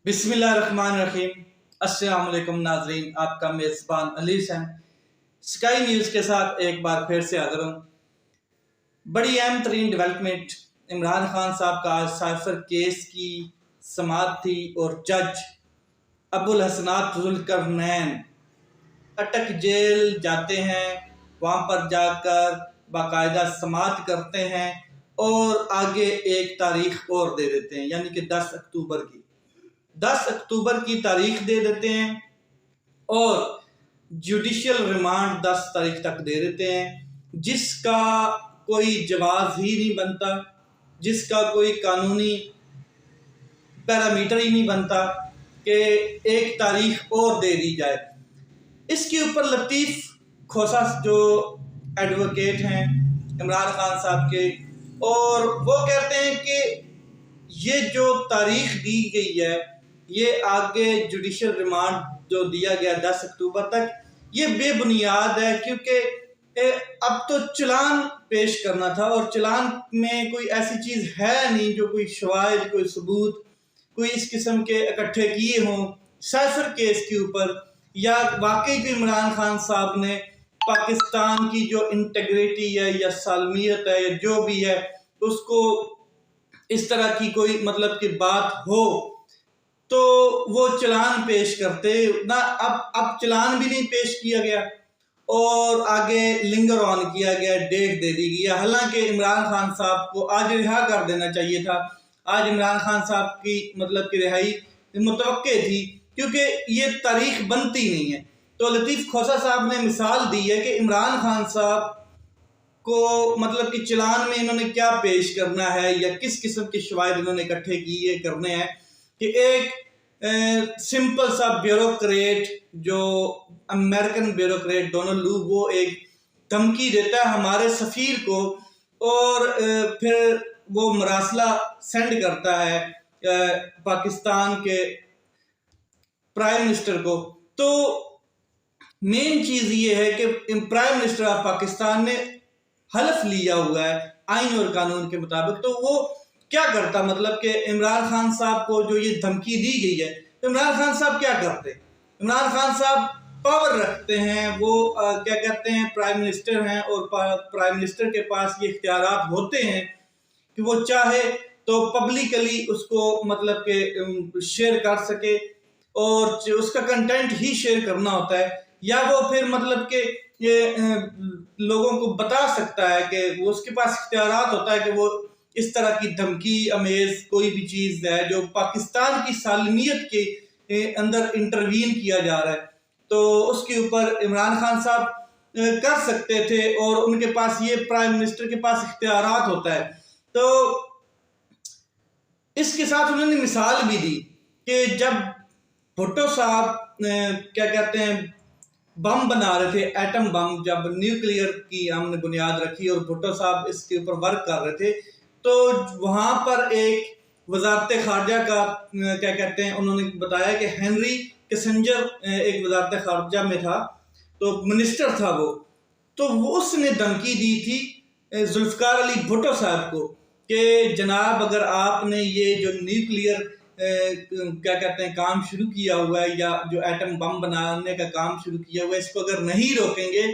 बिस्मिल्लाहिर्रहमानिर्रहीम। अस्सलाम वालेकुम नाजरीन, आपका मेज़बान अली हसन स्काई न्यूज़ के साथ एक बार फिर से हाज़िर हूँ। बड़ी अहम तरीन डेवलपमेंट, इमरान खान साहब का आज साइफर केस की समाअत थी और जज अबुल हसनात जुल्करनैन अटक जेल जाते हैं। वहाँ पर जाकर बाकायदा समाअत करते हैं और आगे एक तारीख और दे देते हैं, यानी कि 10 अक्टूबर की तारीख दे देते हैं और जुडिशियल रिमांड 10 तारीख तक दे देते हैं, जिसका कोई जवाब ही नहीं बनता, जिसका कोई कानूनी पैरामीटर ही नहीं बनता कि एक तारीख और दे दी जाए। इसके ऊपर लतीफ़ खोसा जो एडवोकेट हैं इमरान खान साहब के, और वो कहते हैं कि ये जो तारीख दी गई है, ये आगे जुडिशियल रिमांड जो दिया गया 10 अक्टूबर तक, ये बेबुनियाद है, क्योंकि अब तो चलान पेश करना था और चलान में कोई ऐसी चीज़ है नहीं जो कोई शवाहिद, कोई सबूत, कोई इस किस्म के इकट्ठे किए हों साइफर केस के ऊपर, या वाकई भी इमरान खान साहब ने पाकिस्तान की जो इंटेग्रिटी है या सालमियत है या जो भी है उसको इस तरह की कोई मतलब की बात हो तो वो चलान पेश करते ना। अब चलान भी नहीं पेश किया गया और आगे लिंगर ऑन किया गया, डेट दे दी गई। हालांकि इमरान खान साहब को आज रिहा कर देना चाहिए था। आज इमरान खान साहब की मतलब की रिहाई मुतवक्के थी, क्योंकि ये तारीख बनती नहीं है। तो लतीफ़ खोसा साहब ने मिसाल दी है कि इमरान खान साहब को मतलब कि चलान में इन्होंने क्या पेश करना है या किस किस्म के शवाहिद इन्होंने इकट्ठे किए करने हैं कि एक सिंपल सा ब्यूरोक्रेट, जो अमेरिकन ब्यूरोक्रेट डोनाल्ड लू, वो एक धमकी देता है हमारे सफ़ीर को और फिर वो मरासला सेंड करता है पाकिस्तान के प्राइम मिनिस्टर को। तो मेन चीज़ ये है कि प्राइम मिनिस्टर ऑफ पाकिस्तान ने हलफ लिया हुआ है आइन और कानून के मुताबिक। तो वो क्या करता, मतलब कि इमरान खान साहब को जो ये धमकी दी गई है, तो इमरान खान साहब क्या करते? इमरान खान साहब पावर रखते हैं, वो क्या कहते हैं, प्राइम मिनिस्टर हैं और प्राइम मिनिस्टर के पास ये इख्तियारात होते हैं कि वो चाहे तो पब्लिकली उसको मतलब कि शेयर कर सके और उसका कंटेंट ही शेयर करना होता है, या वो फिर मतलब कि ये लोगों को बता सकता है कि वो उसके पास इख्तियारात होता है कि वो इस तरह की धमकी अमेज कोई भी चीज़ है जो पाकिस्तान की सालमियत के अंदर इंटरवीन किया जा रहा है, तो उसके ऊपर इमरान खान साहब कर सकते थे और उनके पास ये प्राइम मिनिस्टर के पास इख्तियारात होता है। तो इसके साथ उन्होंने मिसाल भी दी कि जब भुट्टो साहब क्या कहते हैं बम बना रहे थे, एटम बम, जब न्यूक्लियर की हमने बुनियाद रखी और भुट्टो साहब इसके ऊपर वर्क कर रहे थे, तो वहाँ पर एक वजारत खारजा का क्या कहते हैं, उन्होंने बताया कि हेनरी किसिंजर एक वजारत खारजा में था, तो मिनिस्टर था वो, तो वो उसने धमकी दी थी जुल्फ़िकार अली भुट्टो साहब को कि जनाब अगर आपने ये जो न्यूक्लियर क्या कहते हैं काम शुरू किया हुआ है, या जो एटम बम बनाने का काम शुरू किया हुआ है, इसको अगर नहीं रोकेंगे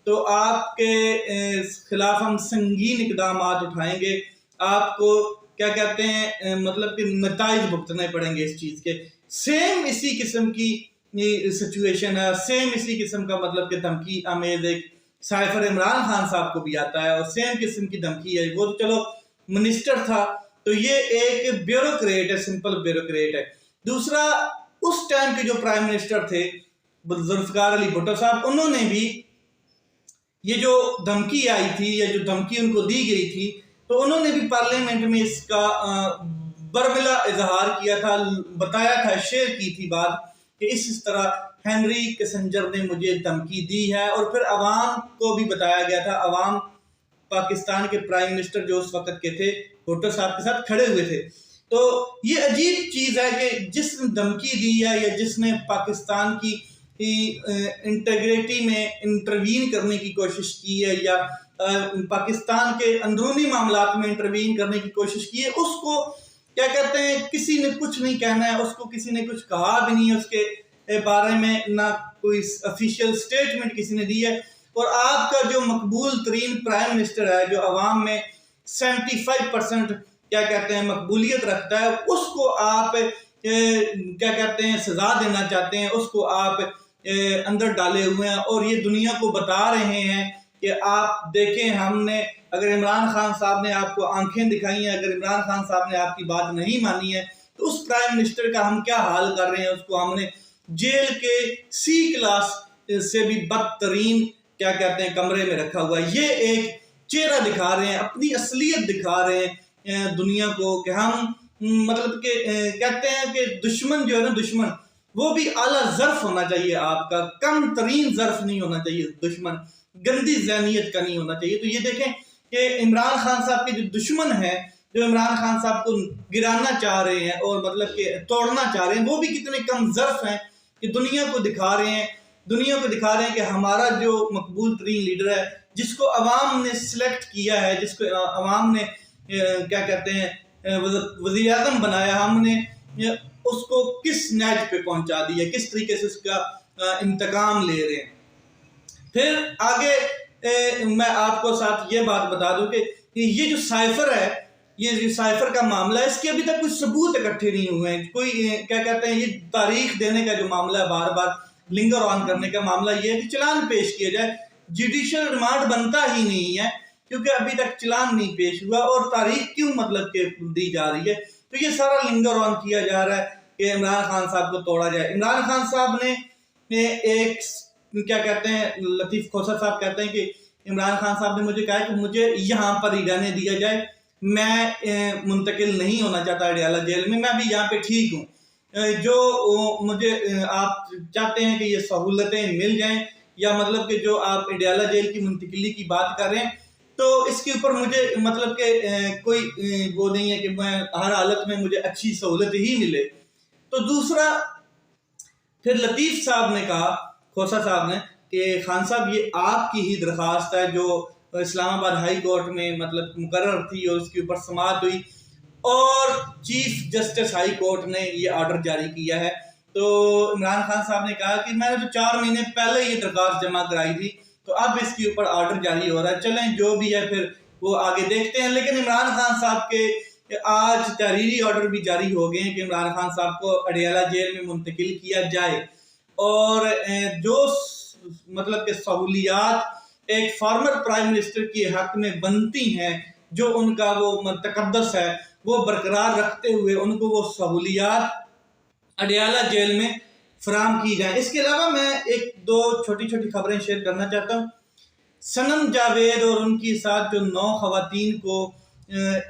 तो आपके खिलाफ हम संगीन इकदाम उठाएंगे, आपको क्या कहते हैं मतलब कि नताइज भुगतने पड़ेंगे इस चीज़ के। सेम इसी किस्म की सिचुएशन है, सेम इसी किस्म का मतलब कि धमकी अमेज एक साइफर इमरान खान साहब को भी आता है और सेम किस्म की धमकी है। वो तो चलो मिनिस्टर था, तो ये एक ब्यूरोक्रेट है, सिंपल ब्यूरोक्रेट है। दूसरा, उस टाइम के जो प्राइम मिनिस्टर थे जुल्फ़िकार अली भुट्टो साहब, उन्होंने भी ये जो धमकी आई थी या जो धमकी उनको दी गई थी, तो उन्होंने भी पार्लियामेंट में इसका बरमिला इजहार किया था, बताया था, शेयर की थी बात कि इस तरह हेनरी किसिंजर ने मुझे धमकी दी है, और फिर अवाम को भी बताया गया था। अवाम पाकिस्तान के प्राइम मिनिस्टर जो उस वक्त के थे भुट्टो साहब के साथ खड़े हुए थे। तो ये अजीब चीज़ है कि जिसने धमकी दी है या जिसने पाकिस्तान की इंटीग्रिटी में इंटरवीन करने की कोशिश की है या पाकिस्तान के अंदरूनी मामलात में इंटरवीन करने की कोशिश की है, उसको क्या कहते हैं, किसी किसी ने कुछ नहीं कहना है, उसको किसी ने कुछ कहा भी नहीं है उसके बारे में, ना कोई ऑफिशियल स्टेटमेंट किसी ने दी है। और आपका जो मकबूल तरीन प्राइम मिनिस्टर है, जो अवाम में 75% क्या कहते हैं मकबूलियत रखता है, उसको आप क्या कहते हैं सजा देना चाहते हैं, उसको आप अंदर डाले हुए हैं और ये दुनिया को बता रहे हैं कि आप देखें, हमने अगर इमरान खान साहब ने आपको आंखें दिखाई हैं, अगर इमरान खान साहब ने आपकी बात नहीं मानी है, तो उस प्राइम मिनिस्टर का हम क्या हाल कर रहे हैं, उसको हमने जेल के C क्लास से भी बदतरीन क्या कहते हैं कमरे में रखा हुआ है। ये एक चेहरा दिखा रहे हैं, अपनी असलियत दिखा रहे हैं दुनिया को कि हम मतलब कि कहते हैं कि दुश्मन जो है ना, दुश्मन वो भी आला ज़र्फ होना चाहिए आपका, कम तरीन ज़र्फ नहीं होना चाहिए, दुश्मन गंदी ज़हनियत का नहीं होना चाहिए। तो ये देखें कि इमरान खान साहब के जो दुश्मन हैं, जो इमरान खान साहब को गिराना चाह रहे हैं और मतलब कि तोड़ना चाह रहे हैं, वो भी कितने कम ज़र्फ हैं कि दुनिया को दिखा रहे हैं कि हमारा जो मकबूल तरीन लीडर है, जिसको अवाम ने सिलेक्ट किया है, जिसको अवाम ने क्या कहते हैं वज़ीर आज़म बनाया, हमने उसको किस नैज पे पहुंचा दिया, किस तरीके से उसका इंतकाम ले रहे हैं। फिर आगे मैं आपको साथ ये बात बता दूं कि ये जो साइफर है, ये जो साइफर का मामला है, इसके अभी तक कुछ सबूत इकट्ठे नहीं हुए हैं। कोई क्या कहते हैं, ये तारीख देने का जो मामला है, बार बार लिंगर ऑन करने का मामला, ये है कि चलान पेश किया जाए। जुडिशियल रिमांड बनता ही नहीं है क्योंकि अभी तक चलान नहीं पेश हुआ, और तारीख क्यों मतलब के दी जा रही है। तो ये सारा लिंगर ऑन किया जा रहा है कि इमरान खान साहब को तोड़ा जाए। इमरान खान साहब ने एक क्या कहते हैं, लतीफ़ खोसर साहब कहते हैं कि इमरान खान साहब ने मुझे कहा कि मुझे यहाँ पर ही रहने दिया जाए, मैं मुंतकिल नहीं होना चाहता अडियाला जेल में, मैं अभी यहाँ पे ठीक हूँ। जो मुझे आप चाहते हैं कि ये सहूलतें मिल जाएं, या मतलब कि जो आप अडियाला जेल की मुंतकिली की बात कर रहे हैं, तो इसके ऊपर मुझे मतलब कि कोई वो नहीं है कि मैं हर हालत में मुझे अच्छी सहूलत ही मिले। तो दूसरा, फिर लतीफ़ साहब ने कहा, खोसा साहब ने, कि खान साहब ये आपकी ही दरख्वास्त है जो इस्लामाबाद हाई कोर्ट में मतलब मुकर्रर थी और उसके ऊपर समाअत हुई, और चीफ जस्टिस हाई कोर्ट ने ये ऑर्डर जारी किया है। तो इमरान खान साहब ने कहा कि मैंने तो 4 महीने पहले ये दरख्वास्त जमा कराई थी, तो अब इसके ऊपर ऑर्डर जारी हो रहा है, चलें जो भी है फिर वो आगे देखते हैं। लेकिन इमरान खान साहब के आज तहरीरी ऑर्डर भी जारी हो गए हैं कि इमरान खान साहब को अडियाला जेल में मुंतकिल किया जाए, और जो मतलब के सहूलियात एक फॉर्मर प्राइम मिनिस्टर के हक में बनती हैं, जो उनका वो तकद्दस है, वो बरकरार रखते हुए उनको वो सहूलियात अडियाला जेल में फराम की जाए। इसके अलावा मैं 1-2 छोटी छोटी खबरें शेयर करना चाहता हूँ। सनम जावेद और उनकी साथ जो 9 खवातीन को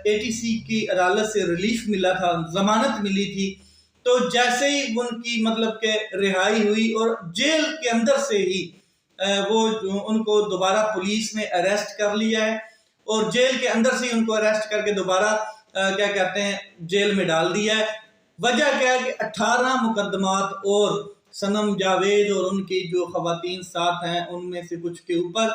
ATC की अदालत से रिलीफ मिला था, जमानत मिली थी, तो जैसे ही उनकी मतलब के रिहाई हुई और जेल के अंदर से ही वो उनको दोबारा पुलिस ने अरेस्ट कर लिया है, और जेल के अंदर से ही उनको अरेस्ट करके दोबारा क्या कहते हैं जेल में डाल दिया है। वजह क्या है कि 18 मुकदमात और सनम जावेद और उनकी जो खवातीन साथ हैं उनमें से कुछ के ऊपर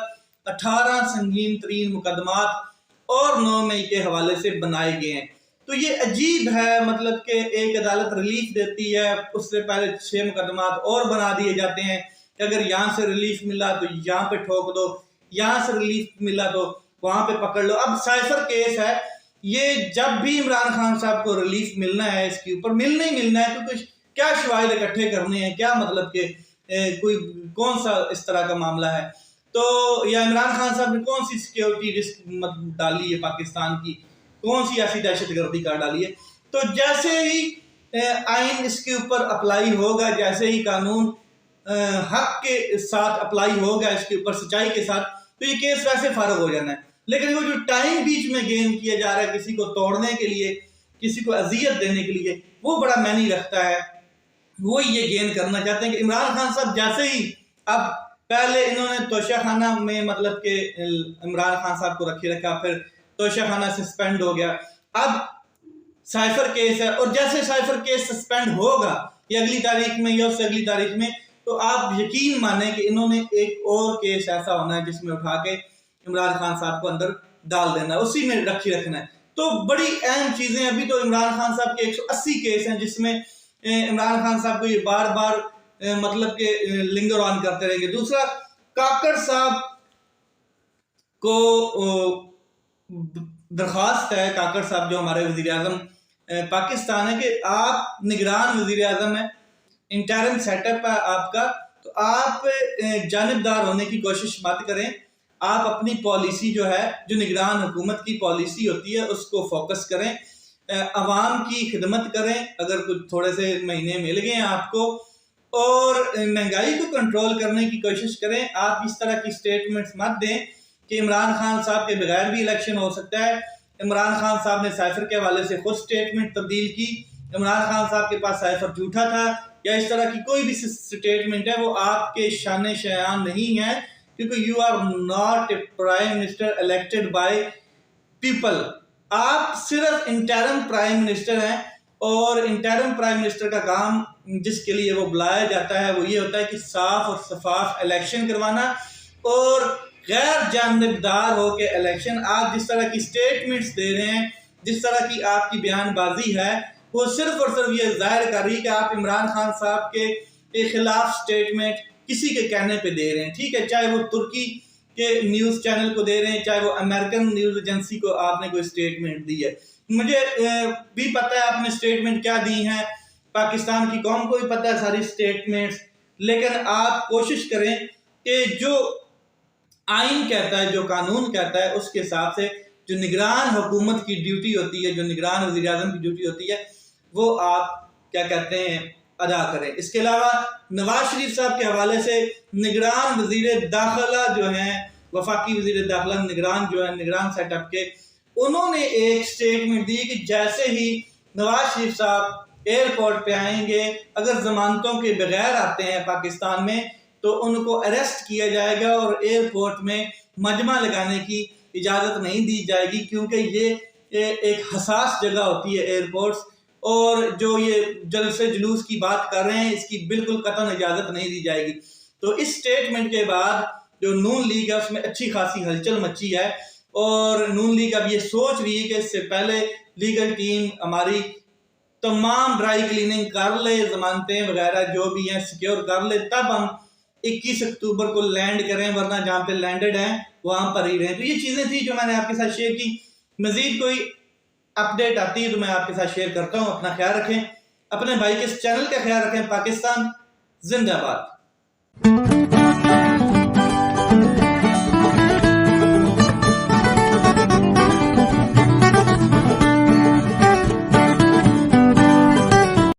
18 संगीन तरीन मुकदमात और 9 मई के हवाले से बनाए गए हैं। तो ये अजीब है, मतलब कि एक अदालत रिलीफ देती है, उससे पहले 6 मुकदमात और बना दिए जाते हैं कि अगर यहाँ से रिलीफ मिला तो यहाँ पे ठोक दो, यहाँ से रिलीफ मिला तो वहां पे पकड़ लो। अब साइफर केस है, ये जब भी इमरान खान साहब को रिलीफ मिलना है, इसके ऊपर मिलना ही मिलना है, क्योंकि क्या शवाहिद इकट्ठे करने हैं, क्या मतलब के कोई कौन सा इस तरह का मामला है, तो या इमरान खान साहब ने कौन सी सिक्योरिटी रिस्क डाली है पाकिस्तान की, कौन सी ऐसी दहशतगर्दी कर डाली है। तो जैसे ही आइन इसके ऊपर अप्लाई होगा, जैसे ही कानून हक के साथ अप्लाई होगा इसके ऊपर सच्चाई के साथ, तो ये केस वैसे फारग हो जाना है। लेकिन वो जो टाइम बीच में गेन किया जा रहा है किसी को तोड़ने के लिए, किसी को अजियत देने के लिए, वो बड़ा मायने रखता है। वो ये गेन करना चाहते हैं कि इमरान खान साहब जैसे ही, अब पहले इन्होंने तोशाखाना में मतलब के इमरान खान साहब को रखे रखा, फिर तोशाखाना सस्पेंड हो गया, अब साइफर केस है, और जैसे साइफर केस सस्पेंड होगा या अगली तारीख में या उससे अगली तारीख में, तो आप यकीन माने कि इन्होंने एक और केस ऐसा होना है जिसमें उठा के इमरान खान साहब को अंदर डाल देना है, उसी में रखी रखना है। तो बड़ी अहम चीज़ें, अभी तो इमरान खान साहब के 180 केस हैं जिसमें इमरान खान साहब को ये बार बार मतलब के लिंगर ऑन करते रहेंगे। दूसरा, काकड़ साहब को दरख्वास्त है, काकड़ साहब जो हमारे वज़ीर आज़म पाकिस्तान है, कि आप निगरान वज़ीर आज़म है, इंटरिम सेटअप है आपका, तो आप जानिबदार होने की कोशिश मत करें। आप अपनी पॉलिसी जो है, जो निगरान हुकूमत की पॉलिसी होती है, उसको फोकस करें, अवाम की खिदमत करें। अगर कुछ थोड़े से महीने मिल गए आपको, और महंगाई को कंट्रोल करने की कोशिश करें। आप इस तरह की स्टेटमेंट्स मत दें कि इमरान खान साहब के बगैर भी इलेक्शन हो सकता है। इमरान खान साहब ने साइफर के हवाले से खुद स्टेटमेंट तब्दील की, इमरान खान साहब के पास साइफर झूठा था, या इस तरह की कोई भी स्टेटमेंट है वो आपके शान शयान नहीं है, क्योंकि you are not a prime minister elected by people. आप सिर्फ इंटरिम प्राइम मिनिस्टर हैं, और इंटरिम प्राइम मिनिस्टर का काम जिसके लिए वो बुलाया जाता है वो ये होता है कि साफ और शफाफ इलेक्शन करवाना और गैर जानबदार हो के इलेक्शन। आप जिस तरह की स्टेटमेंट्स दे रहे हैं, जिस तरह की आपकी बयानबाजी है, वो सिर्फ और सिर्फ ये जाहिर कर रही है कि आप इमरान खान साहब के खिलाफ स्टेटमेंट किसी के कहने पे दे रहे हैं। ठीक है, चाहे वो तुर्की के न्यूज़ चैनल को दे रहे हैं, चाहे वो अमेरिकन न्यूज़ एजेंसी को आपने कोई स्टेटमेंट दी है। मुझे भी पता है आपने स्टेटमेंट क्या दी हैं, पाकिस्तान की कौम को भी पता है सारी स्टेटमेंट्स, लेकिन आप कोशिश करें कि जो आइन कहता है, जो कानून कहता है, उसके हिसाब से जो निगरान हुकूमत की ड्यूटी होती है, जो निगरान वज़ीर आज़म की ड्यूटी होती है, वो आप क्या कहते हैं अदा करें। इसके अलावा नवाज शरीफ साहब के हवाले से निगरान वज़ीर दाखिला जो हैं, वफाकी वज़ीर दाखिला निगरान जो है, निगरान सेटअप के, उन्होंने एक स्टेटमेंट दी कि जैसे ही नवाज शरीफ साहब एयरपोर्ट पे आएंगे, अगर जमानतों के बगैर आते हैं पाकिस्तान में, तो उनको अरेस्ट किया जाएगा और एयरपोर्ट में मजमा लगाने की इजाज़त नहीं दी जाएगी, क्योंकि ये एक हसास जगह होती है एयरपोर्ट्स, और जो ये जलसे जुलूस की बात कर रहे हैं, इसकी बिल्कुल कतई इजाज़त नहीं दी जाएगी। तो इस स्टेटमेंट के बाद जो नून लीग है उसमें अच्छी खासी हलचल मची है, और नून लीग अब ये सोच रही है कि इससे पहले लीगल टीम हमारी तमाम ड्राई क्लीनिंग कर ले, जमानतें वगैरह जो भी हैं सिक्योर कर ले, तब हम 21 अक्टूबर को लैंड करें, वरना जहाँ पे लैंडेड हैं वहाँ पर ही रहें। तो ये चीज़ें थी जो मैंने आपके साथ शेयर की। मज़ीद कोई अपडेट आती है तो मैं आपके साथ शेयर करता हूँ। अपना ख्याल रखें, अपने भाई के इस चैनल का ख्याल रखें। पाकिस्तान जिंदाबाद।